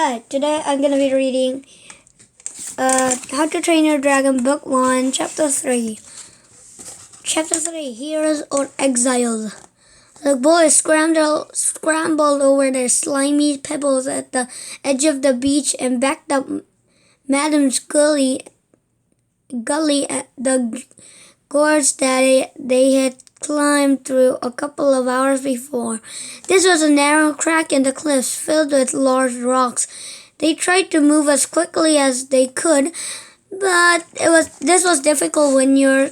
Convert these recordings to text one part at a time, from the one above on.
Hi, today I'm going to be reading How to Train Your Dragon Book 1, Chapter 3. Chapter 3, Heroes or Exiles. The boys scrambled over their slimy pebbles at the edge of the beach and backed up Madam's gully at the gorge that they had climbed through a couple of hours before. This was a narrow crack in the cliffs filled with large rocks. They tried to move as quickly as they could, but this was difficult when you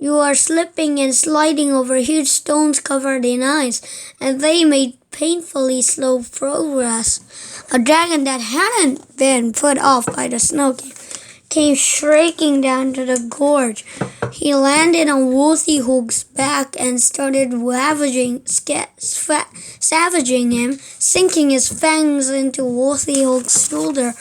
are slipping and sliding over huge stones covered in ice, and they made painfully slow progress. A dragon that hadn't been put off by the snow came shrieking down to the gorge. He landed on Wolfie Hook's back and started savaging him, sinking his fangs into Wolfie Hook's shoulder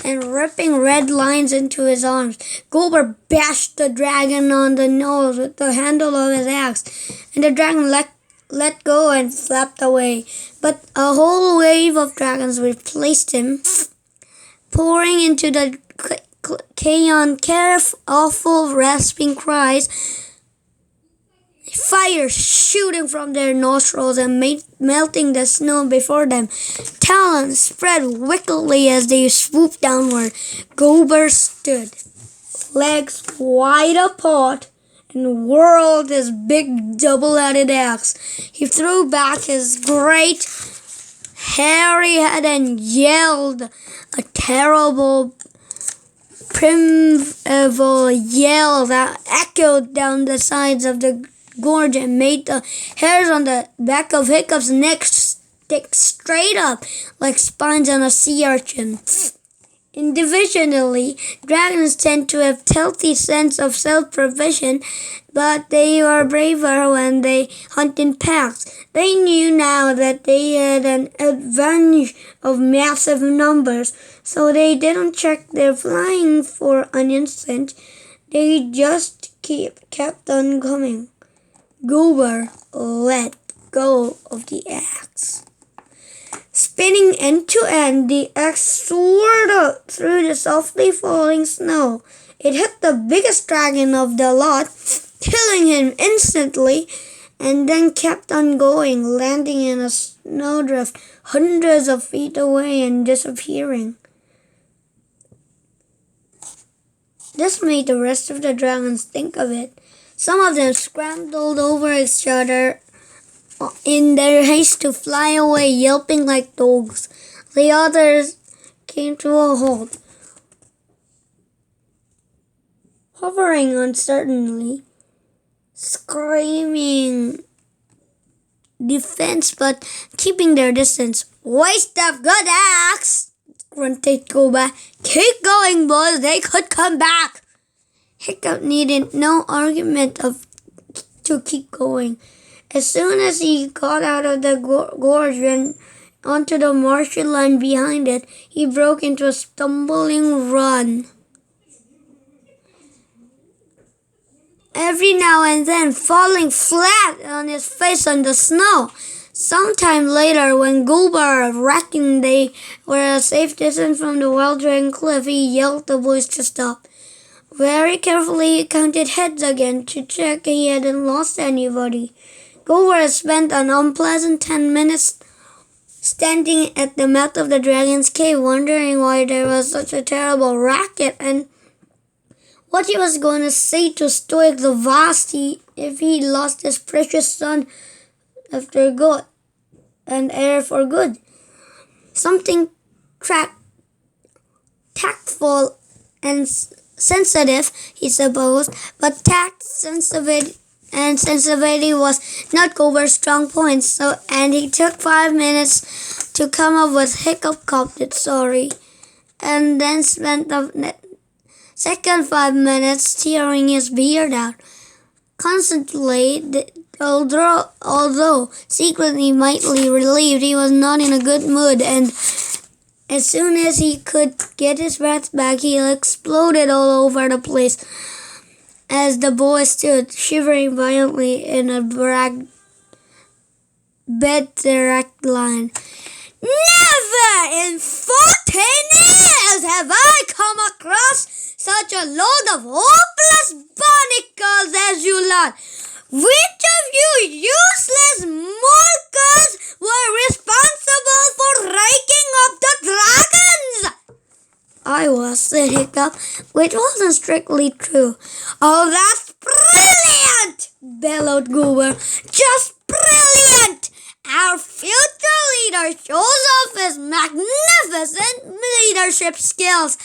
and ripping red lines into his arms. Gober bashed the dragon on the nose with the handle of his axe, and the dragon let go and flapped away. But a whole wave of dragons replaced him, pouring into the Kayon awful rasping cries, fire shooting from their nostrils and melting the snow before them. Talons spread wickedly as they swooped downward. Gober stood, legs wide apart, and whirled his big double-headed axe. He threw back his great hairy head and yelled a terrible primeval yell that echoed down the sides of the gorge and made the hairs on the back of Hiccup's neck stick straight up like spines on a sea urchin. Individually, dragons tend to have a healthy sense of self-preservation, but they are braver when they hunt in packs. They knew now that they had an advantage of massive numbers, so they didn't check their flying for an instant. They just kept on coming. Gober let go of the axe. Spinning end to end, the axe soared up through the softly falling snow. It hit the biggest dragon of the lot, killing him instantly, and then kept on going, landing in a snowdrift hundreds of feet away and disappearing. This made the rest of the dragons think of it. Some of them scrambled over each other in their haste to fly away, yelping like dogs. The others came to a halt, hovering uncertainly, screaming defense but keeping their distance. "Waste of good axe!" grunted Gober. "Keep going, boys, they could come back." Hiccup needed no argument to keep going. As soon as he got out of the gorge and onto the marshy land behind it, he broke into a stumbling run, every now and then falling flat on his face on the snow. Sometime later, when Gober reckoned they were a safe distance from the well-drained cliff, he yelled the boys to stop. Very carefully, he counted heads again to check he hadn't lost anybody. Gober had spent an unpleasant 10 minutes standing at the mouth of the dragon's cave, wondering why there was such a terrible racket and what he was going to say to Stoic the Vast if he lost his precious son after God and heir for good. Something tactful and sensitive, he supposed, but tact, sensitivity was not Gober's strong point, and he took 5 minutes to come up with Hiccup copped sorry, and then spent the second 5 minutes tearing his beard out. Constantly, although secretly mightily relieved, he was not in a good mood, and as soon as he could get his breath back, he exploded all over the place as the boy stood, shivering violently in a bed direct line. Never in 14 years have I come across such a load of hopeless barnacles as you lot. Which of you useless mortals were responsible for raking up the dragons? I was, said Hiccup, which wasn't strictly true. Oh, that's brilliant, bellowed Goober. Just brilliant! Our future leader shows off his magnificent leadership skills.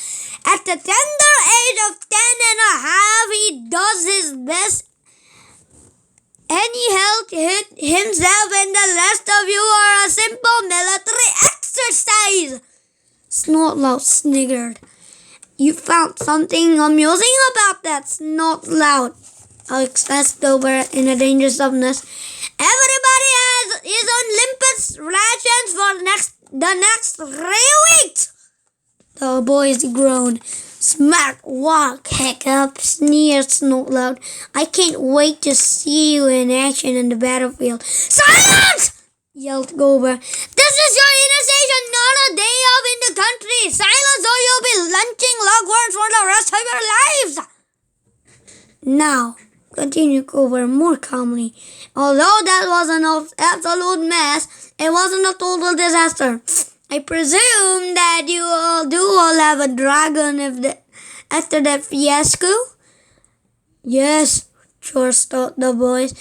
At the tender age of 10.5, he does his best, and he held himself and the rest of you are a simple military exercise. Snortlout sniggered. You found something amusing about that, Snortlout, expressed Goober in a dangerous softness. Everybody is on Limpus rations for the next 3 weeks. The boys groaned. Smack, walk, Hiccup, sneered Snortlout. I can't wait to see you in action in the battlefield. Silence! Yelled Goober. This is your initiation, not a day off in the country. Silence or you'll be lunching logworms for the rest of your lives. Now, continued Goober more calmly, although that was an absolute mess, it wasn't a total disaster. I presume that you all have a dragon after that fiasco? Yes, chorused the boys.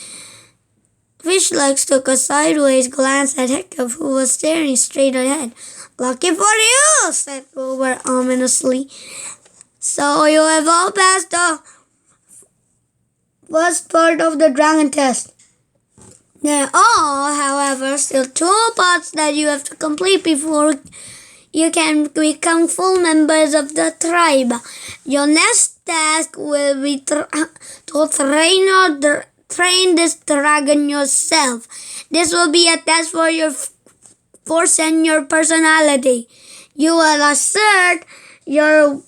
Fishlegs took a sideways glance at Hiccup, who was staring straight ahead. Lucky for you, said Goober ominously. So you have all passed the first part of the dragon test. There are, however, still 2 parts that you have to complete before you can become full members of the tribe. Your next task will be to train this dragon yourself. This will be a test for your force and your personality. You will assert your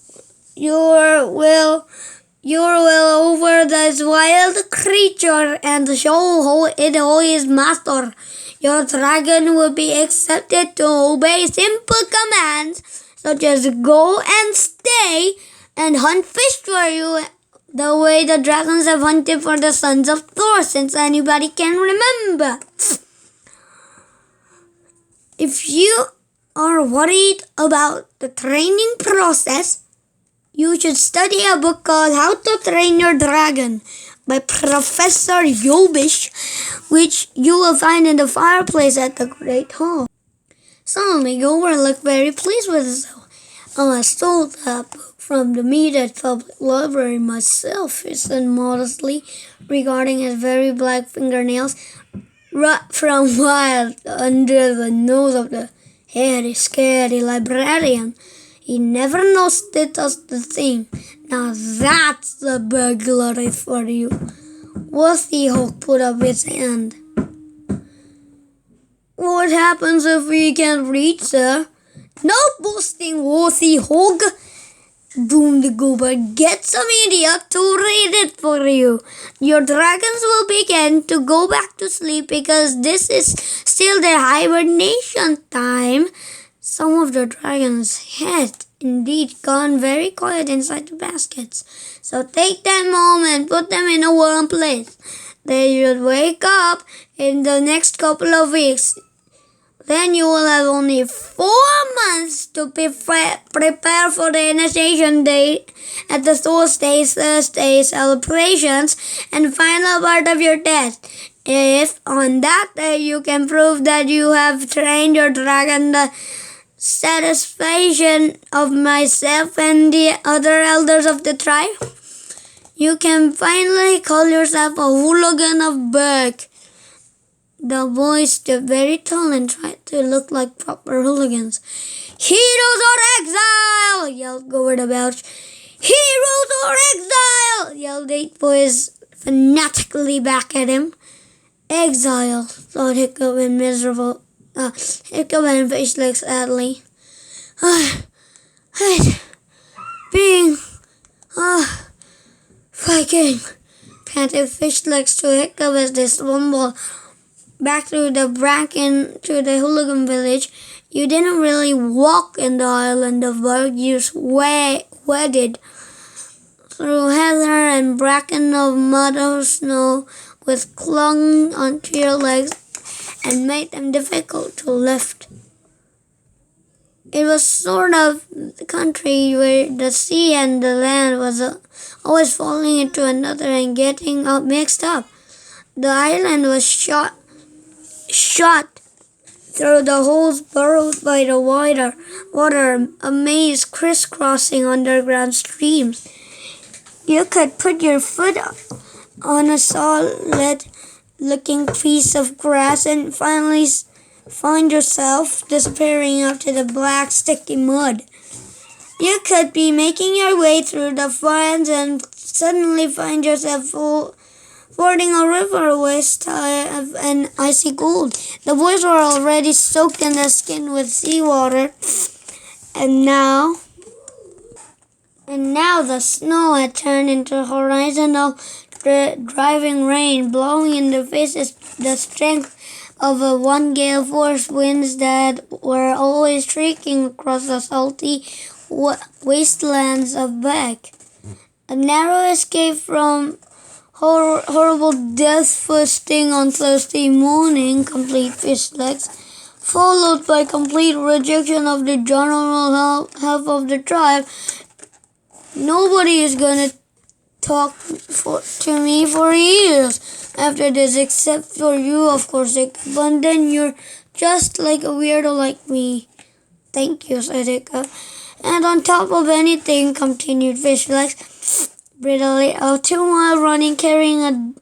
will over this wild creature and show it who is master. Your dragon will be accepted to obey simple commands such as go and stay and hunt fish for you, the way the dragons have hunted for the sons of Thor since anybody can remember. If you are worried about the training process, you should study a book called How to Train Your Dragon by Professor Yobish, which you will find in the fireplace at the Great Hall. Suddenly, Goober looked very pleased with himself. I stole that book from the Meathead Public Library myself, he said modestly, regarding his very black fingernails, right from wild under the nose of the hairy, scary librarian. He never noticed it as the thing. Now that's the burglary for you. Worthy Hawk put up his hand. What happens if we can't reach, sir? No boasting, Worthy Hawk, boomed the Goober. Get some idiot to read it for you. Your dragons will begin to go back to sleep because this is still their hibernation time. Some of the dragons had indeed gone very quiet inside the baskets. So take that moment, put them in a warm place. They should wake up in the next couple of weeks. Then you will have only 4 months to prepare for the initiation day at the Thursday celebrations and final part of your test. If on that day you can prove that you have trained your dragon, the satisfaction of myself and the other elders of the tribe, you can finally call yourself a hooligan of Berk. The boys stood very tall and tried to look like proper hooligans. Heroes or exile! Yelled Goober the Belch. Heroes or exile! Yelled 8 boys fanatically back at him. Exile, thought Hiccup and miserable. Hiccup and Fishlegs sadly. Being Viking, panted Fishlegs to Hiccup as they stumbled back through the bracken to the hooligan village. You didn't really walk in the island of Bug, you waded through heather and bracken of mud or snow, which clung onto your legs and made them difficult to lift. It was sort of the country where the sea and the land was always falling into another and getting mixed up. The island was shot through the holes burrowed by the water, a maze crisscrossing underground streams. You could put your foot on a solid-looking piece of grass and finally find yourself disappearing into the black, sticky mud. You could be making your way through the fens and suddenly find yourself fording a river waist high of an icy cold. The boys were already soaked in the skin with seawater, and now the snow had turned into horizontal driving rain, blowing in the faces the strength of a one gale force winds that were always shrieking across the salty wastelands of Beck. A narrow escape from horrible death first thing on Thursday morning, complete fish legs, followed by complete rejection of the general health of the tribe. Nobody is gonna talk to me for years after this, except for you, of course, but then you're just like a weirdo like me. Thank you, said Hiccup. And on top of anything, continued Fishlegs, brittly, a 2-mile running carrying a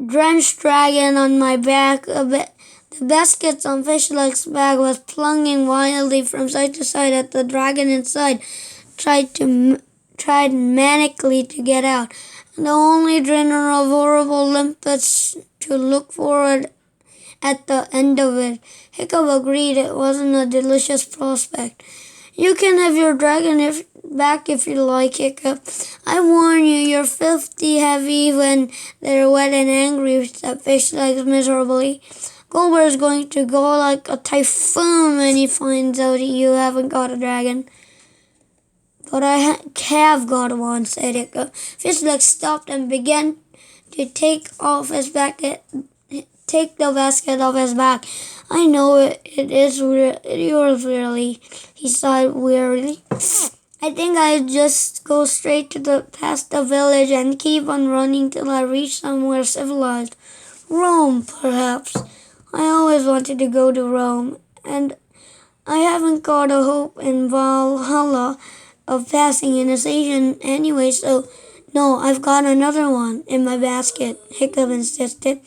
drenched dragon on my back. The baskets on Fishlegs' back was plunging wildly from side to side as the dragon inside tried manically to get out. The only drainer of horrible limpets to look forward at the end of it. Hiccup agreed it wasn't a delicious prospect. You can have your dragon back if you like, Hiccup. I warn you, you're filthy heavy when they're wet and angry, said Fishlegs miserably. Goldberg's going to go like a typhoon when he finds out you haven't got a dragon. But I have got one, said Hiccup. Fishlegs stopped and began to take the basket off his back. I know it is yours, really, he sighed wearily. I think I'll just go straight past the village and keep on running till I reach somewhere civilized. Rome, perhaps. I always wanted to go to Rome, and I haven't got a hope in Valhalla of passing initiation anyway, so no, I've got another one in my basket, Hiccup insisted.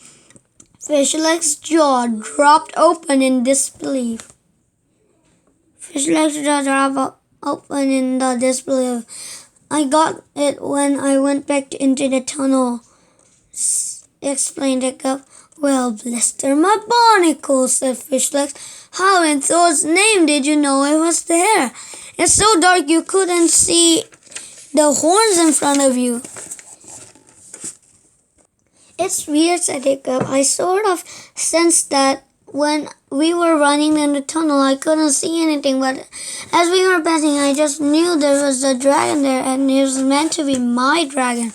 Fishleg's jaw dropped open in disbelief. I got it when I went back into the tunnel, explained Hiccup. Well, blister my barnacles, said Fishlegs. How in Thor's name did you know it was there? It's so dark you couldn't see the horns in front of you. It's weird, said Hiccup. I sort of sensed that when we were running in the tunnel. I couldn't see anything, but as we were passing, I just knew there was a dragon there, and it was meant to be my dragon.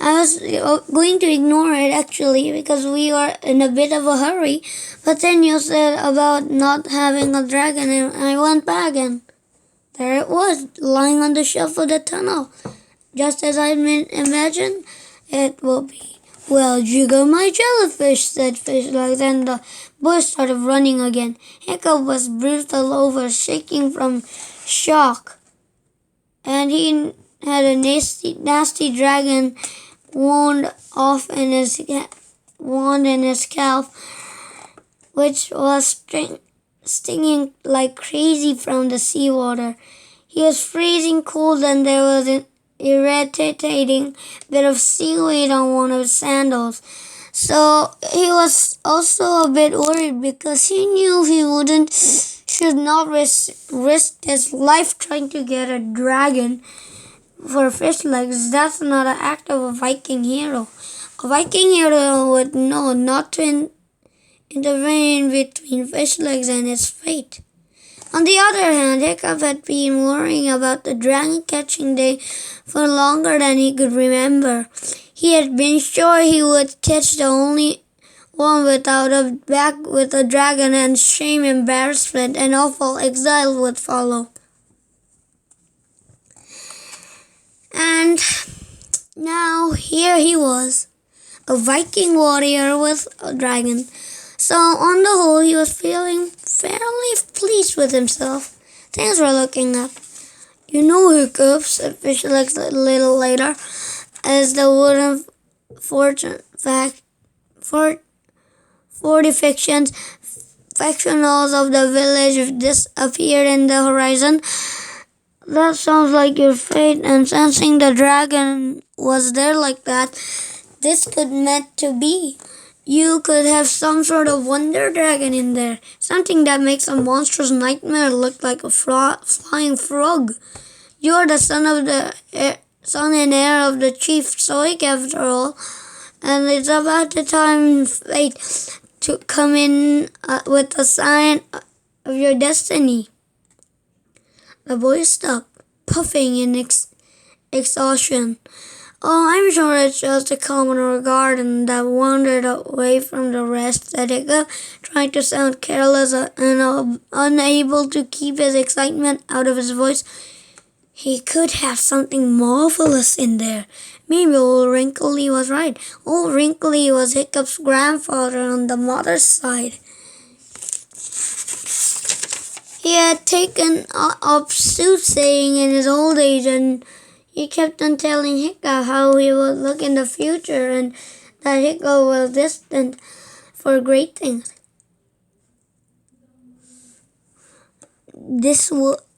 I was going to ignore it, actually, because we were in a bit of a hurry, but then you said about not having a dragon, and I went back, and there it was, lying on the shelf of the tunnel, just as I imagined it will be. Well, jiggle my jellyfish, said Fishlegs, and the boy started running again. Hiccup was bruised all over, shaking from shock, and he had a nasty dragon wound in his scalp, which was stinging like crazy from the seawater. He was freezing cold, and there was an irritating bit of seaweed on one of his sandals. So he was also a bit worried because he knew he should not risk his life trying to get a dragon for Fishlegs. That's not an act of a Viking hero. A Viking hero would know not to intervene between Fishlegs and his fate. On the other hand, Hiccup had been worrying about the dragon catching day for longer than he could remember. He had been sure he would catch the only one without a back with a dragon, and shame, embarrassment, and awful exile would follow. And now here he was, a Viking warrior with a dragon. So on the whole, he was feeling fairly pleased with himself. Things were looking up. You know, Hiccup, said Fishlix a little later, as the wooden fortifications factionals of the village disappeared in the horizon. That sounds like your fate, and sensing the dragon was there like that, this could meant to be. You could have some sort of wonder dragon in there, something that makes a monstrous nightmare look like a flying frog. You're the son and heir of the chief Stoic after all, and it's about the time fate to come in with a sign of your destiny. The boy stopped, puffing in exhaustion. Oh, I'm sure it's just a common garden that wandered away from the rest, said Hiccup, trying to sound careless and unable to keep his excitement out of his voice. He could have something marvelous in there. Maybe old Wrinkly was right. Old Wrinkly was Hiccup's grandfather on the mother's side. He had taken up soothsaying in his old age, and he kept on telling Hiccup how he would look in the future and that Hiccup was destined for great things.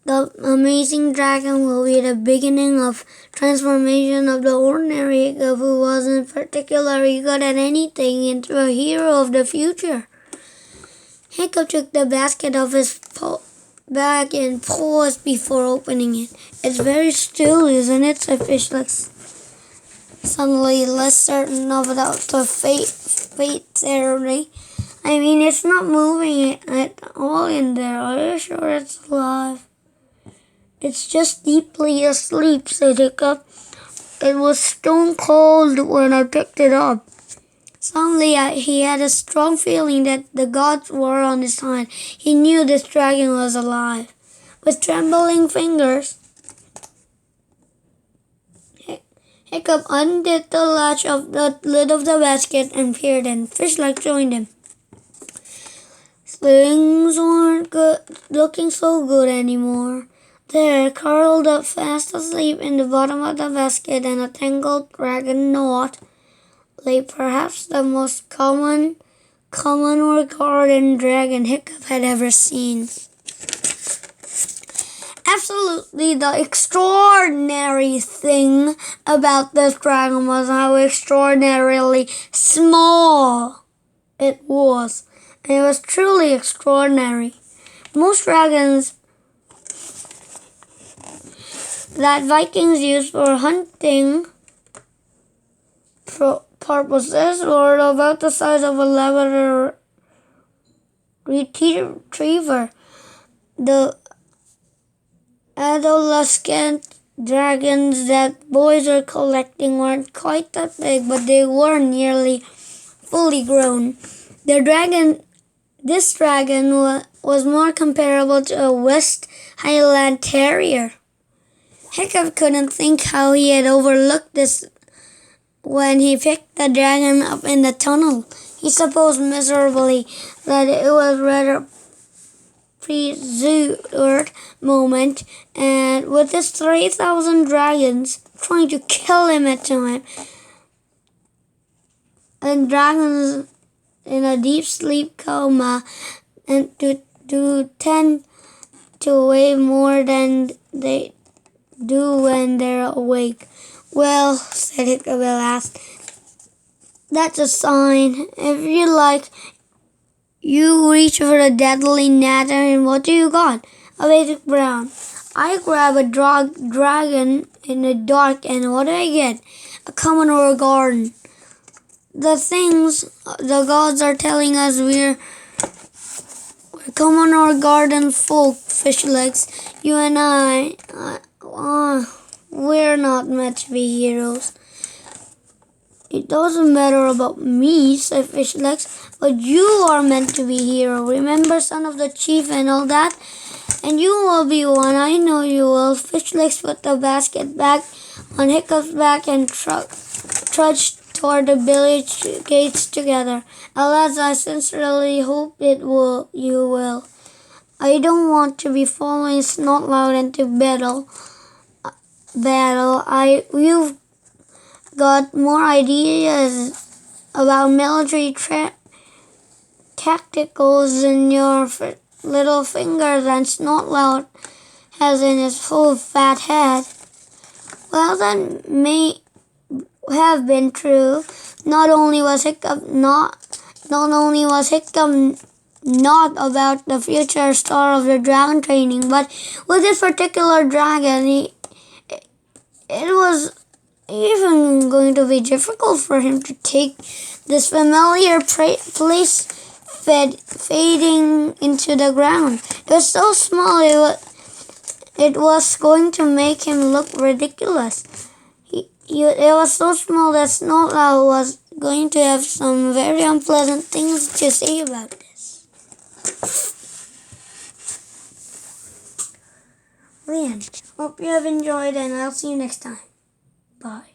The amazing dragon will be the beginning of transformation of the ordinary Hiccup, who wasn't particularly good at anything, into a hero of the future. Hiccup took the basket off his bag and paused before opening it. It's very still, isn't it? Said Fishlix, suddenly less certain of the fate theory. I mean, it's not moving at all in there. Are you sure it's alive? It's just deeply asleep, said Hiccup. It was stone cold when I picked it up. Suddenly he had a strong feeling that the gods were on his side. He knew this dragon was alive. With trembling fingers, Hiccup undid the latch of the lid of the basket and peered in. Fishlike joined him. Things weren't looking so good anymore. There, curled up fast asleep in the bottom of the basket in a tangled dragon knot, lay perhaps the most common or garden dragon Hiccup had ever seen. Absolutely the extraordinary thing about this dragon was how extraordinarily small it was. And it was truly extraordinary. Most dragons that Vikings used for hunting purposes were about the size of a Labrador retriever. The adolescent dragons that boys were collecting weren't quite that big, but they were nearly fully grown. This dragon was more comparable to a West Highland Terrier. Hiccup couldn't think how he had overlooked this when he picked the dragon up in the tunnel. He supposed miserably that it was rather preserved moment, and with his 3,000 dragons trying to kill him at time, and dragons in a deep sleep coma, and to tend to weigh more than they do when they're awake. Well, said Hiccup at last, that's a sign. If you like, you reach for a deadly natter, and what do you got? A basic brown. I grab a dragon in the dark, and what do I get? A common or a garden. The things the gods are telling us we're Come on our garden folk, fish legs. You and we're not meant to be heroes. It doesn't matter about me, said fish legs, but you are meant to be hero. Remember, son of the chief and all that? And you will be one, I know you will. Fish legs put the basket back on Hiccup's back and trudged toward the village gates together. Alas, I sincerely hope you will. I don't want to be following Snotlout into battle. You've got more ideas about military tacticals in your little finger than Snotlout has in his full fat head. Well, that may have been true. Not only was Hiccup not about the future star of the dragon training, but with this particular dragon, it was even going to be difficult for him to take this familiar place fading into the ground. It was so small it was going to make him look ridiculous. It was so small that Snowlout was going to have some very unpleasant things to say about this. The end. Hope you have enjoyed, and I'll see you next time. Bye.